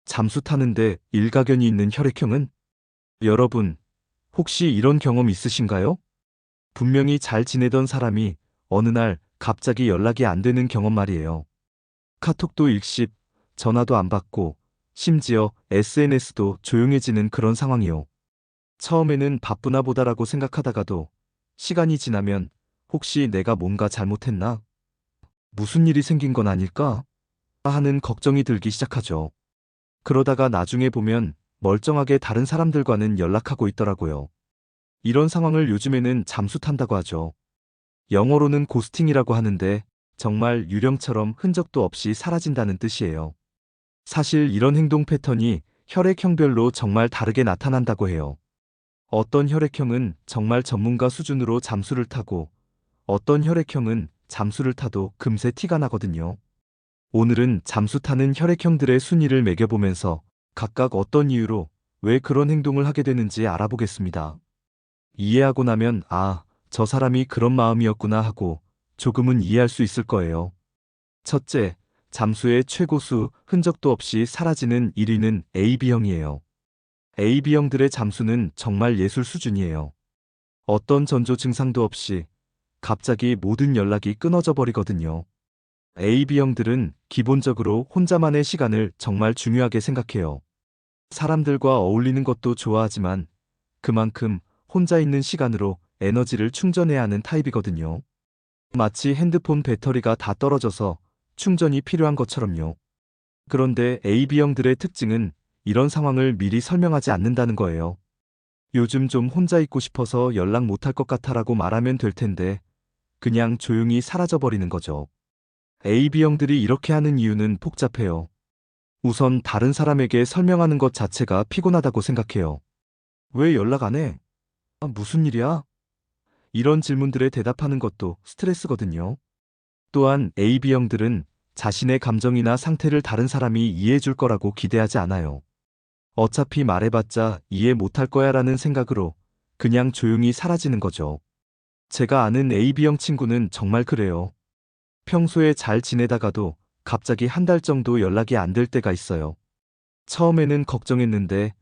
잠수 타는데 일가견이 있는 혈액형은? 여러분, 혹시 이런 경험 있으신가요? 분명히 잘 지내던 사람이 어느 날 갑자기 연락이 안 되는 경험 말이에요. 카톡도 일십, 전화도 안 받고, 심지어 SNS도 조용해지는 그런 상황이요. 처음에는 바쁘나 보다라고 생각하다가도 시간이 지나면 혹시 내가 뭔가 잘못했나? 무슨 일이 생긴 건 아닐까? 하는 걱정이 들기 시작하죠. 그러다가 나중에 보면 멀쩡하게 다른 사람들과는 연락하고 있더라고요. 이런 상황을 요즘에는 잠수 탄다고 하죠. 영어로는 고스팅이라고 하는데 정말 유령처럼 흔적도 없이 사라진다는 뜻이에요. 사실 이런 행동 패턴이 혈액형별로 정말 다르게 나타난다고 해요. 어떤 혈액형은 정말 전문가 수준으로 잠수를 타고 어떤 혈액형은 잠수를 타도 금세 티가 나거든요. 오늘은 잠수 타는 혈액형들의 순위를 매겨보면서 각각 어떤 이유로 왜 그런 행동을 하게 되는지 알아보겠습니다. 이해하고 나면 저 사람이 그런 마음이었구나 하고 조금은 이해할 수 있을 거예요. 첫째, 잠수의 최고수 흔적도 없이 사라지는 1위는 AB형이에요. AB형들의 잠수는 정말 예술 수준이에요. 어떤 전조 증상도 없이 갑자기 모든 연락이 끊어져 버리거든요. AB형들은 기본적으로 혼자만의 시간을 정말 중요하게 생각해요. 사람들과 어울리는 것도 좋아하지만 그만큼 혼자 있는 시간으로 에너지를 충전해야 하는 타입이거든요. 마치 핸드폰 배터리가 다 떨어져서 충전이 필요한 것처럼요. 그런데 AB형들의 특징은 이런 상황을 미리 설명하지 않는다는 거예요. 요즘 좀 혼자 있고 싶어서 연락 못할 것 같아라고 말하면 될 텐데 그냥 조용히 사라져버리는 거죠. AB형들이 이렇게 하는 이유는 복잡해요. 우선 다른 사람에게 설명하는 것 자체가 피곤하다고 생각해요. 왜 연락 안 해? 무슨 일이야? 이런 질문들에 대답하는 것도 스트레스거든요. 또한 AB형들은 자신의 감정이나 상태를 다른 사람이 이해해 줄 거라고 기대하지 않아요. 어차피 말해봤자 이해 못할 거야 라는 생각으로 그냥 조용히 사라지는 거죠. 제가 아는 AB형 친구는 정말 그래요. 평소에 잘 지내다가도 갑자기 한 달 정도 연락이 안 될 때가 있어요. 처음에는 걱정했는데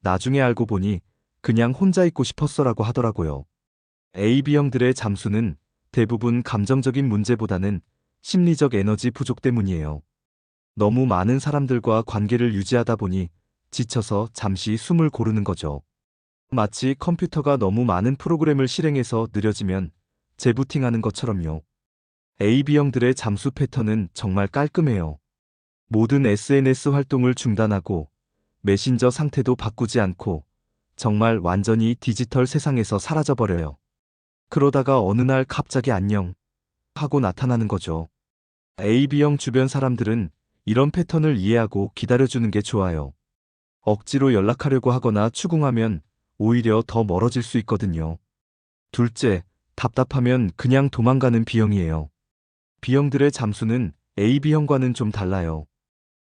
나중에 알고 보니 그냥 혼자 있고 싶었어라고 하더라고요. AB형들의 잠수는 대부분 감정적인 문제보다는 심리적 에너지 부족 때문이에요. 너무 많은 사람들과 관계를 유지하다 보니 지쳐서 잠시 숨을 고르는 거죠. 마치 컴퓨터가 너무 많은 프로그램을 실행해서 느려지면 재부팅하는 것처럼요. AB형들의 잠수 패턴은 정말 깔끔해요. 모든 SNS 활동을 중단하고 메신저 상태도 바꾸지 않고 정말 완전히 디지털 세상에서 사라져버려요. 그러다가 어느 날 갑자기 안녕 하고 나타나는 거죠. AB형 주변 사람들은 이런 패턴을 이해하고 기다려주는 게 좋아요. 억지로 연락하려고 하거나 추궁하면 오히려 더 멀어질 수 있거든요. 둘째, 답답하면 그냥 도망가는 B형이에요. B형들의 잠수는 AB형과는 좀 달라요.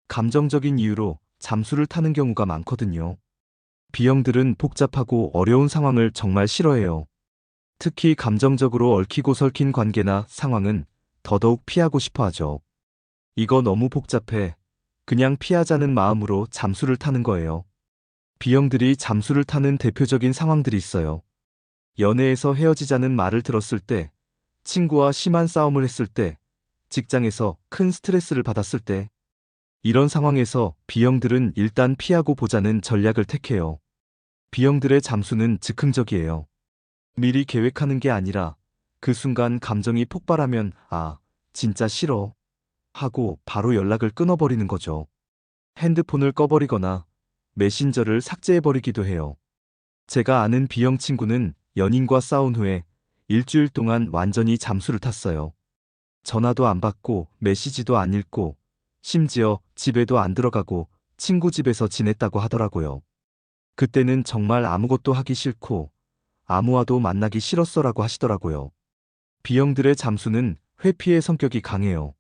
감정적인 이유로 잠수를 타는 경우가 많거든요. B형들은 복잡하고 어려운 상황을 정말 싫어해요. 특히 감정적으로 얽히고 설킨 관계나 상황은 더더욱 피하고 싶어 하죠. 이거 너무 복잡해. 그냥 피하자는 마음으로 잠수를 타는 거예요. B형들이 잠수를 타는 대표적인 상황들이 있어요. 연애에서 헤어지자는 말을 들었을 때, 친구와 심한 싸움을 했을 때, 직장에서 큰 스트레스를 받았을 때, 이런 상황에서 B형들은 일단 피하고 보자는 전략을 택해요. B형들의 잠수는 즉흥적이에요. 미리 계획하는 게 아니라 그 순간 감정이 폭발하면 진짜 싫어 하고 바로 연락을 끊어버리는 거죠. 핸드폰을 꺼버리거나 메신저를 삭제해버리기도 해요. 제가 아는 B형 친구는 연인과 싸운 후에 일주일 동안 완전히 잠수를 탔어요. 전화도 안 받고 메시지도 안 읽고 심지어 집에도 안 들어가고 친구 집에서 지냈다고 하더라고요. 그때는 정말 아무것도 하기 싫고 아무와도 만나기 싫었어라고 하시더라고요. B형들의 잠수는 회피의 성격이 강해요.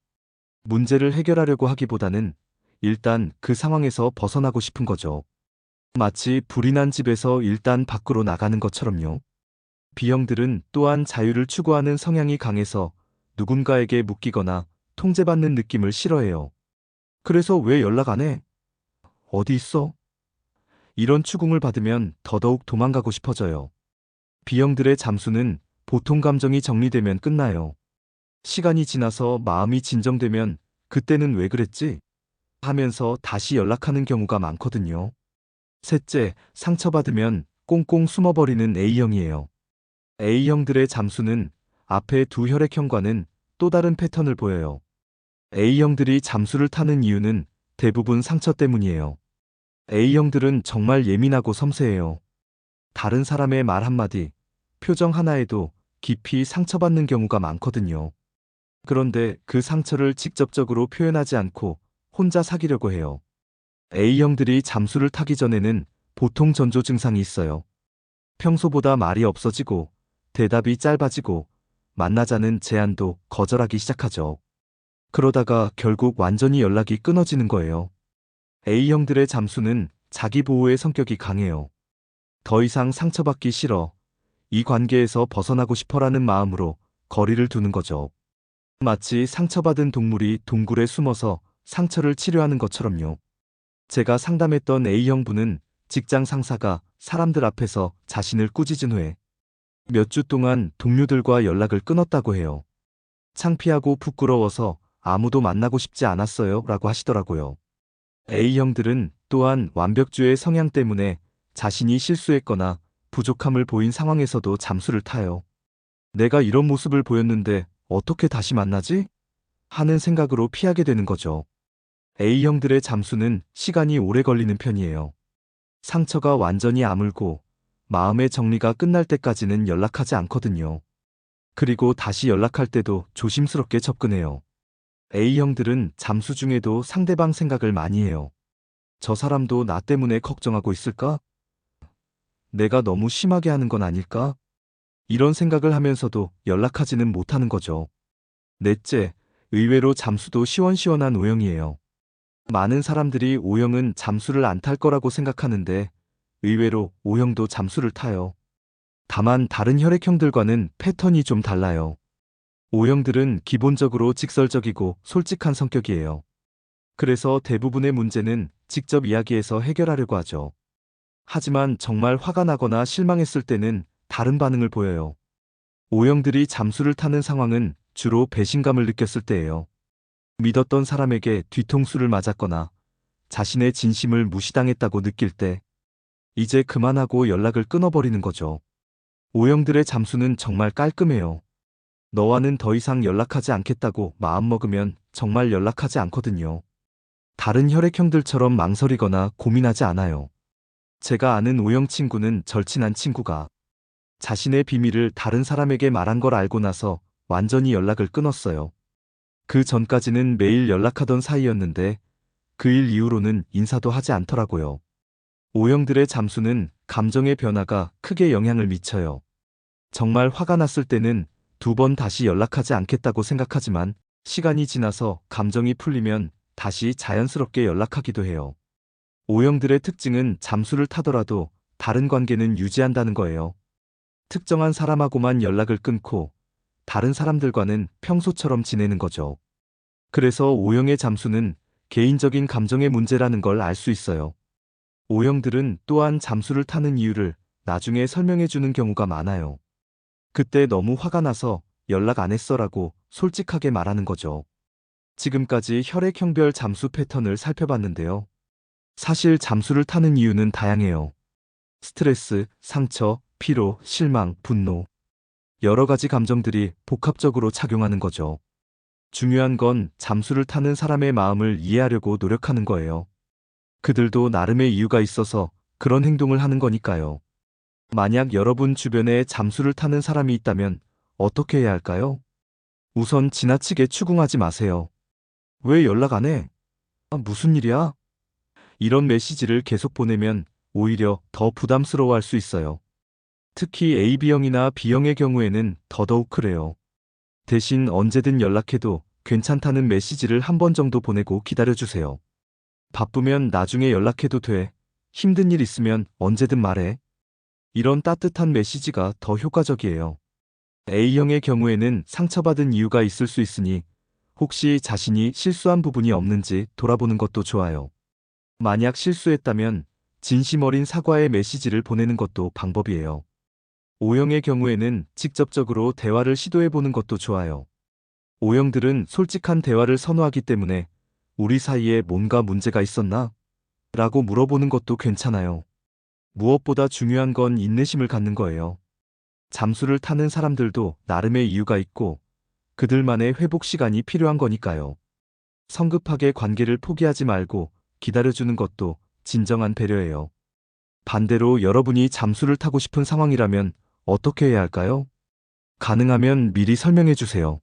문제를 해결하려고 하기보다는 일단 그 상황에서 벗어나고 싶은 거죠. 마치 불이 난 집에서 일단 밖으로 나가는 것처럼요. B형들은 또한 자유를 추구하는 성향이 강해서 누군가에게 묶이거나 통제받는 느낌을 싫어해요. 그래서 왜 연락 안 해? 어디 있어? 이런 추궁을 받으면 더더욱 도망가고 싶어져요. B형들의 잠수는 보통 감정이 정리되면 끝나요. 시간이 지나서 마음이 진정되면 그때는 왜 그랬지? 하면서 다시 연락하는 경우가 많거든요. 셋째, 상처받으면 꽁꽁 숨어버리는 A형이에요. A형들의 잠수는 앞에 두 혈액형과는 또 다른 패턴을 보여요. A형들이 잠수를 타는 이유는 대부분 상처 때문이에요. A형들은 정말 예민하고 섬세해요. 다른 사람의 말 한마디, 표정 하나에도 깊이 상처받는 경우가 많거든요. 그런데 그 상처를 직접적으로 표현하지 않고 혼자 사귀려고 해요. A형들이 잠수를 타기 전에는 보통 전조 증상이 있어요. 평소보다 말이 없어지고 대답이 짧아지고 만나자는 제안도 거절하기 시작하죠. 그러다가 결국 완전히 연락이 끊어지는 거예요. A형들의 잠수는 자기 보호의 성격이 강해요. 더 이상 상처받기 싫어. 이 관계에서 벗어나고 싶어라는 마음으로 거리를 두는 거죠. 마치 상처받은 동물이 동굴에 숨어서 상처를 치료하는 것처럼요. 제가 상담했던 A형 분은 직장 상사가 사람들 앞에서 자신을 꾸짖은 후에 몇 주 동안 동료들과 연락을 끊었다고 해요. 창피하고 부끄러워서 아무도 만나고 싶지 않았어요 라고 하시더라고요. A형들은 또한 완벽주의 성향 때문에 자신이 실수했거나 부족함을 보인 상황에서도 잠수를 타요. 내가 이런 모습을 보였는데 어떻게 다시 만나지? 하는 생각으로 피하게 되는 거죠. A형들의 잠수는 시간이 오래 걸리는 편이에요. 상처가 완전히 아물고 마음의 정리가 끝날 때까지는 연락하지 않거든요. 그리고 다시 연락할 때도 조심스럽게 접근해요. A형들은 잠수 중에도 상대방 생각을 많이 해요. 저 사람도 나 때문에 걱정하고 있을까? 내가 너무 심하게 하는 건 아닐까? 이런 생각을 하면서도 연락하지는 못하는 거죠. 넷째, 의외로 잠수도 시원시원한 O형이에요. 많은 사람들이 O형은 잠수를 안 탈 거라고 생각하는데 의외로 O형도 잠수를 타요. 다만 다른 혈액형들과는 패턴이 좀 달라요. O형들은 기본적으로 직설적이고 솔직한 성격이에요. 그래서 대부분의 문제는 직접 이야기해서 해결하려고 하죠. 하지만 정말 화가 나거나 실망했을 때는 다른 반응을 보여요. O형들이 잠수를 타는 상황은 주로 배신감을 느꼈을 때예요. 믿었던 사람에게 뒤통수를 맞았거나 자신의 진심을 무시당했다고 느낄 때 이제 그만하고 연락을 끊어버리는 거죠. O형들의 잠수는 정말 깔끔해요. 너와는 더 이상 연락하지 않겠다고 마음먹으면 정말 연락하지 않거든요. 다른 혈액형들처럼 망설이거나 고민하지 않아요. 제가 아는 O형 친구는 절친한 친구가 자신의 비밀을 다른 사람에게 말한 걸 알고 나서 완전히 연락을 끊었어요. 그 전까지는 매일 연락하던 사이였는데 그 일 이후로는 인사도 하지 않더라고요. O형들의 잠수는 감정의 변화가 크게 영향을 미쳐요. 정말 화가 났을 때는 두 번 다시 연락하지 않겠다고 생각하지만 시간이 지나서 감정이 풀리면 다시 자연스럽게 연락하기도 해요. O형들의 특징은 잠수를 타더라도 다른 관계는 유지한다는 거예요. 특정한 사람하고만 연락을 끊고 다른 사람들과는 평소처럼 지내는 거죠. 그래서 O형의 잠수는 개인적인 감정의 문제라는 걸 알 수 있어요. O형들은 또한 잠수를 타는 이유를 나중에 설명해 주는 경우가 많아요. 그때 너무 화가 나서 연락 안 했어라고 솔직하게 말하는 거죠. 지금까지 혈액형별 잠수 패턴을 살펴봤는데요. 사실 잠수를 타는 이유는 다양해요. 스트레스, 상처, 피로, 실망, 분노. 여러 가지 감정들이 복합적으로 작용하는 거죠. 중요한 건 잠수를 타는 사람의 마음을 이해하려고 노력하는 거예요. 그들도 나름의 이유가 있어서 그런 행동을 하는 거니까요. 만약 여러분 주변에 잠수를 타는 사람이 있다면 어떻게 해야 할까요? 우선 지나치게 추궁하지 마세요. 왜 연락 안 해? 아, 무슨 일이야? 이런 메시지를 계속 보내면 오히려 더 부담스러워할 수 있어요. 특히 AB형이나 B형의 경우에는 더더욱 그래요. 대신 언제든 연락해도 괜찮다는 메시지를 한 번 정도 보내고 기다려주세요. 바쁘면 나중에 연락해도 돼. 힘든 일 있으면 언제든 말해. 이런 따뜻한 메시지가 더 효과적이에요. A형의 경우에는 상처받은 이유가 있을 수 있으니 혹시 자신이 실수한 부분이 없는지 돌아보는 것도 좋아요. 만약 실수했다면 진심 어린 사과의 메시지를 보내는 것도 방법이에요. O형의 경우에는 직접적으로 대화를 시도해 보는 것도 좋아요. O형들은 솔직한 대화를 선호하기 때문에 우리 사이에 뭔가 문제가 있었나? 라고 물어보는 것도 괜찮아요. 무엇보다 중요한 건 인내심을 갖는 거예요. 잠수를 타는 사람들도 나름의 이유가 있고 그들만의 회복 시간이 필요한 거니까요. 성급하게 관계를 포기하지 말고 기다려주는 것도 진정한 배려예요. 반대로 여러분이 잠수를 타고 싶은 상황이라면 어떻게 해야 할까요? 가능하면 미리 설명해 주세요.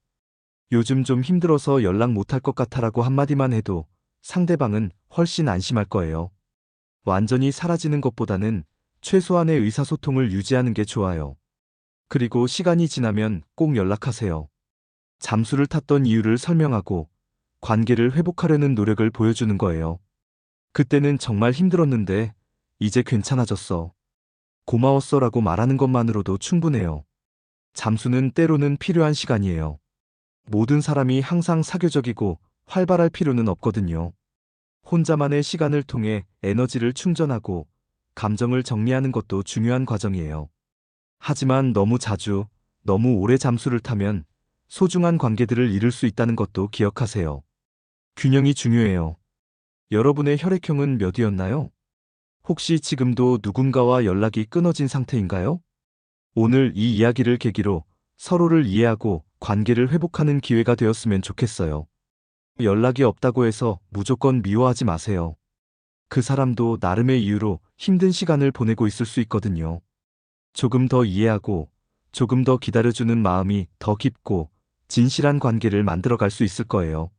요즘 좀 힘들어서 연락 못할 것 같아라고 한마디만 해도 상대방은 훨씬 안심할 거예요. 완전히 사라지는 것보다는 최소한의 의사소통을 유지하는 게 좋아요. 그리고 시간이 지나면 꼭 연락하세요. 잠수를 탔던 이유를 설명하고 관계를 회복하려는 노력을 보여주는 거예요. 그때는 정말 힘들었는데 이제 괜찮아졌어. 고마웠어라고 말하는 것만으로도 충분해요. 잠수는 때로는 필요한 시간이에요. 모든 사람이 항상 사교적이고 활발할 필요는 없거든요. 혼자만의 시간을 통해 에너지를 충전하고 감정을 정리하는 것도 중요한 과정이에요. 하지만 너무 자주, 너무 오래 잠수를 타면 소중한 관계들을 잃을 수 있다는 것도 기억하세요. 균형이 중요해요. 여러분의 혈액형은 몇이었나요? 혹시 지금도 누군가와 연락이 끊어진 상태인가요? 오늘 이 이야기를 계기로 서로를 이해하고 관계를 회복하는 기회가 되었으면 좋겠어요. 연락이 없다고 해서 무조건 미워하지 마세요. 그 사람도 나름의 이유로 힘든 시간을 보내고 있을 수 있거든요. 조금 더 이해하고 조금 더 기다려주는 마음이 더 깊고 진실한 관계를 만들어갈 수 있을 거예요.